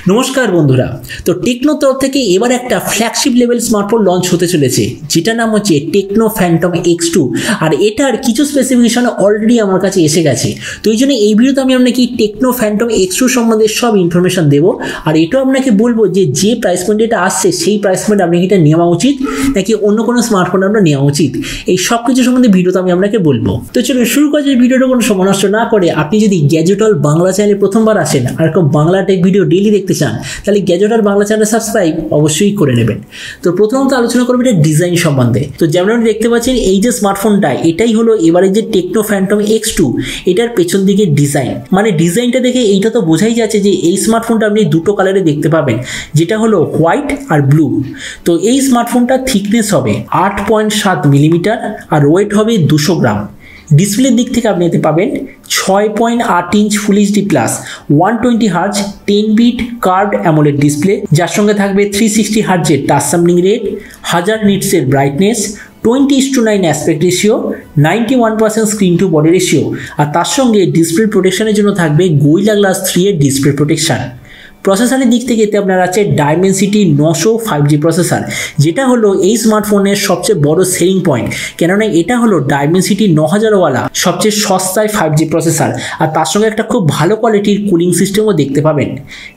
नमस्कार बंधुरा तो टेक्नो तरफ থেকে এবার একটা ফ্ল্যাগশিপ লেভেল স্মার্টফোন লঞ্চ হতে চলেছে যেটা নাম হচ্ছে টেকনো ফ্যান্টম X2 আর এটার কিছু স্পেসিফিকেশন অলরেডি আমার কাছে এসে গেছে। তো এইজন্য এই ভিডিওতে আমি আপনাকে টেকনো ফ্যান্টম X2 সম্বন্ধে সব ইনফরমেশন দেব আর এটাও আপনাকে বলবো যে প্রাইস পয়েন্টে এটা আসছে সেই প্রাইস পয়েন্টে আপনাকে এটা নেওয়া উচিত নাকি অন্য কোনো স্মার্টফোন আপনার নেওয়া উচিত, এই সব কিছু সম্বন্ধে ভিডিওতে আমি আপনাকে বলবো। তো চলুন শুরু করা যাক। ভিডিওটা কোনো সময় নষ্ট না করে আপনি যদি গ্যাজেট ওয়ার্ল্ড বাংলা চ্যানেলে প্রথমবার আসেন আর এরকম বাংলা টেক ভিডিও ডেইলি দেখতে চান তাহলে gadget world Bangla channel subscribe অবশ্যই করে নেবেন। তো প্রথমত আলোচনা করব এটা ডিজাইন সম্বন্ধে। তো যেমন আপনি দেখতে পাচ্ছেন এই যে স্মার্টফোনটা এটাই হলো এবারে যে টেকনো ফ্যান্টম X2 এটার পেছন দিকে ডিজাইন, মানে ডিজাইনটা দেখে এইটা তো বোঝাই যাচ্ছে যে এই স্মার্টফোনটা আপনি দুটো কালারে দেখতে পাবেন, যেটা হলো হোয়াইট আর ব্লু। তো এই স্মার্টফোনটা থিকনেস হবে 8.7 মিলিমিটার আর ওয়েট হবে 200 গ্রাম। ডিসপ্লের দিক থেকে আপনি এতে পাবেন 6.8 inch full HD plus 120 hertz 10 bit curved AMOLED display, যার সঙ্গে থাকবে 360 হার্জের টাচ স্যাম্পলিং রেট, 1000 নিটসের brightness, 20:9 aspect ratio, 91% screen to body ratio আর তার সঙ্গে ডিসপ্লে প্রোটেকশনের জন্য থাকবে গোরিলা গ্লাস 3 এর ডিসপ্লে প্রোটেকশন। প্রসেসরের দিক থেকে এতে আপনার আছে ডাইমেনসিটি 900 5G প্রসেসর, যেটা হলো এই স্মার্টফোনের সবচেয়ে বড় সেলিং পয়েন্ট, কেননা এটা হলো ডাইমেনসিটি 9000 ওয়ালা সবচেয়ে সস্তায় 5G প্রসেসর আর তার সঙ্গে একটা খুব ভালো কোয়ালিটির কুলিং সিস্টেমও দেখতে পাবেন।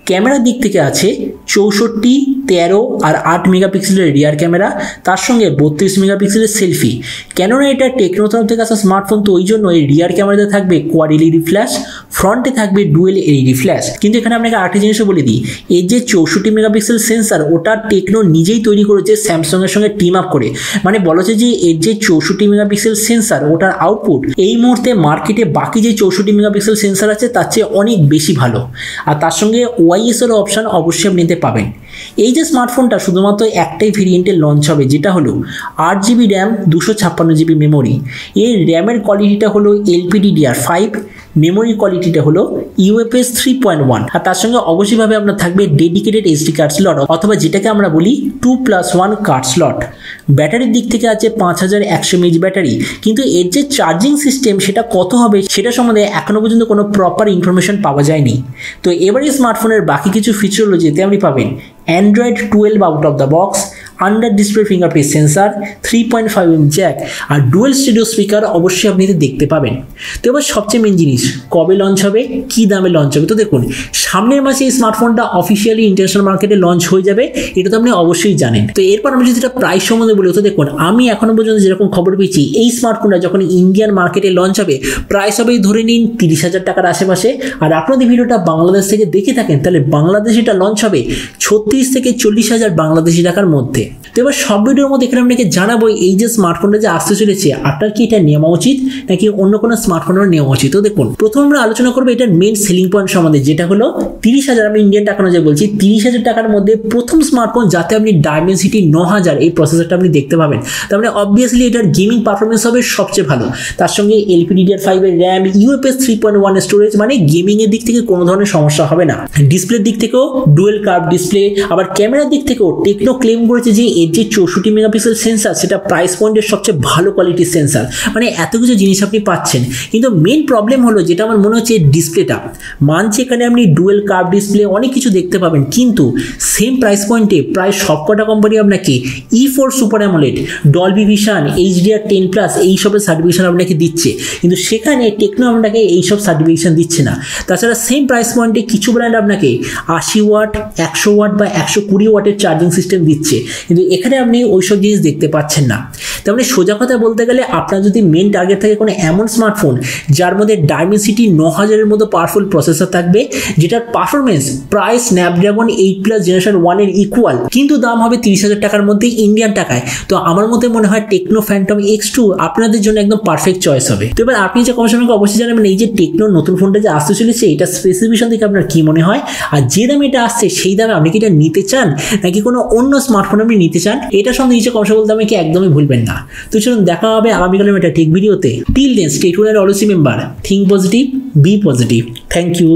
ক্যামেরার দিক থেকে আছে 64, 13 আর 8 মেগাপিক্সেলের রিয়ার ক্যামেরা, তার সঙ্গে 32 মেগাপিক্সেলের সেলফি। কেননা এটা টেকনো তরফ থেকে আসা স্মার্টফোন তো ওই জন্য এই রিয়ার ক্যামেরাতে থাকবে কোয়াড এলইডি ফ্ল্যাশ, ফ্রন্টে থাকবে ডুয়েল এলইডি ফ্ল্যাশ। কিন্তু এখানে আপনাকে আরেকটা জিনিসও বলে দিই, এর যে 64 মেগাপিক্সেল সেন্সার ওটা টেকনো নিজেই তৈরি করেছে স্যামসাং এর সঙ্গে টিম আপ করে, মানে বলা হচ্ছে যে এর যে 64 মেগাপিক্সেল সেন্সার ওটার আউটপুট এই মুহূর্তে মার্কেটে বাকি যে 64 মেগাপিক্সেল সেন্সার আছে তার চেয়ে অনেক বেশি ভালো। আর তার সঙ্গে ওয়াইএস এর অপশন অবশ্যই আপনি নিতে পাবেন। এই যে স্মার্টফোনটা শুধুমাত্র একটাই ভেরিয়েন্টে লঞ্চ হবে, যেটা হলো 8GB র্যাম 256GB মেমোরি। এর র্যামের কোয়ালিটিটা হলো LPDDR5, মেমোরি কোয়ালিটিটা হলো UFS 3.1 আর তার সঙ্গে অবশ্যইভাবে আপনার থাকবে ডেডিকেটেড এসডি কার্ড স্লট অথবা যেটাকে আমরা বলি 2+1 কার্ড স্লট। ব্যাটারির দিক থেকে আছে 5100 mAh ব্যাটারি, কিন্তু এর যে চার্জিং সিস্টেম সেটা কত হবে সেটা সম্বন্ধে এখনো পর্যন্ত কোনো প্রপার ইনফরমেশন পাওয়া যায়নি। তো এবারে স্মার্টফোনের বাকি কিছু ফিচার হলো যেতে আপনি পাবেন Android 12 out of the box, under display fingerprint sensor, 3.5mm jack আর ডুয়েল স্টেরিও স্পিকার অবশ্যই আপনি দেখতে পাবেন। তো এবার সবচেয়ে মেন জিনিস, কবে লঞ্চ হবে, কি দামে লঞ্চ হবে। তো দেখুন সামনের মাসে এই স্মার্টফোনটা অফিসিয়ালি ইন্টারন্যাশনাল মার্কেটে লঞ্চ হয়ে যাবে, এটা তো আপনি অবশ্যই জানেন। তো এরপর আমি যদি এটা প্রাইস সম্বন্ধে বলি, তো দেখুন আমি এখনো পর্যন্ত যেরকম খবর পেয়েছি এই স্মার্টফোনটা যখন ইন্ডিয়ান মার্কেটে লঞ্চ হবে প্রাইস হবে ধরে নিন 30,000 টাকার আশেপাশে। আর আপনাদের ভিডিওটা বাংলাদেশ থেকে দেখে থাকেন তাহলে বাংলাদেশে এটা লঞ্চ হবে 36 থেকে 40,000 বাংলাদেশি টাকার মধ্যে। তো এবার সব ভিডিওর মধ্যে এখানে আপনাকে জানাবো এই যে স্মার্টফোনটা যে আসতে চলেছে আপনার কি এটা নেওয়া উচিত নাকি অন্য কোনো স্মার্টফোন নেওয়া উচিত। তো দেখুন প্রথম আমরা আলোচনা করবো এটার মেন সেলিং পয়েন্ট সম্বন্ধে, যেটা হলো 30,000, আমি ইন্ডিয়ান টাকা অনুযায়ী বলছি 30,000 টাকার মধ্যে প্রথম স্মার্টফোন যাতে আপনি ডাইমেনসিটি 9000 এই প্রসেসরটা আপনি দেখতে পাবেন। তার মানে অবভিয়াসলি এটার গেমিং পারফরমেন্স হবে সবচেয়ে ভালো, তার সঙ্গে LPDDR5 এর র্যাম, UFS 3.1 স্টোরেজ, মানে গেমিং এর দিক থেকে কোনো ধরনের সমস্যা হবে না। ডিসপ্লের দিক থেকেও ডুয়েল কার্ভ ডিসপ্লে, আবার ক্যামেরার দিক থেকেও টেকনো ক্লেম করেছে যে এর যে 64 মেগাপিক্সেল সেন্সার সেটা প্রাইস পয়েন্টের সবচেয়ে ভালো কোয়ালিটির সেন্সার, মানে এত কিছু জিনিস আপনি পাচ্ছেন। কিন্তু মেন প্রবলেম হলো যেটা আমার মনে হচ্ছে ডিসপ্লেটা মানছে, এখানে আপনি ডুয়েল কার্ভ ডিসপ্লে অনেক কিছু দেখতে পাবেন, কিন্তু সেম প্রাইস পয়েন্টে প্রায় সবকটা কোম্পানি আপনাকে E4 super AMOLED, Dolby vision, HDR10+ এইসবের সার্টিফিকেশন আপনাকে দিচ্ছে, কিন্তু সেখানে টেকনো আপনাকে এইসব সার্টিফিকেশন দিচ্ছে না। তাছাড়া সেম প্রাইস পয়েন্টে কিছু ব্র্যান্ড আপনাকে 80 ওয়াট, 100 ওয়াট বা 120 ওয়াটের চার্জিং সিস্টেম দিচ্ছে, কিন্তু এখানে আপনি ওইসব জিনিস দেখতে পাচ্ছেন না। তার মানে সোজা কথা বলতে গেলে আপনার যদি মেন টার্গেট থাকে কোনো এমন স্মার্টফোন যার মধ্যে ডাইমেনসিটি 9000-এর মতো পাওয়ারফুল প্রসেসর থাকবে, যেটার পারফরমেন্স প্রায় স্ন্যাপড্রাগন 8+ জেনারেশন 1 এর ইকুয়াল, কিন্তু দাম হবে 30,000 টাকার মধ্যে ইন্ডিয়ান টাকায়, তো আমার মতে মনে হয় টেকনো ফ্যান্টম X2 আপনাদের জন্য একদম পারফেক্ট চয়েস হবে। তো এবার আপনি যে কমেন্ট আমাকে অবশ্যই জানাবেন এই যে টেকনোর নতুন ফোনটা যে আসতে চলেছে এটা স্পেসিফিকেশন থেকে আপনার কি মনে হয়, আর যে দামে এটা আসছে সেই দামে আপনি কি এটা নিতে চান নাকি কোনো অন্য স্মার্টফোন আপনি নিতে চান, এটার সঙ্গে নিচে কমেন্ট বলতে আমাকে একদমই ভুলবেন না। তো চলুন দেখা হবে আগামীকালের একটা টেক ভিডিওতে। Till then stay tuned, always remember, think positive, be positive. Thank you.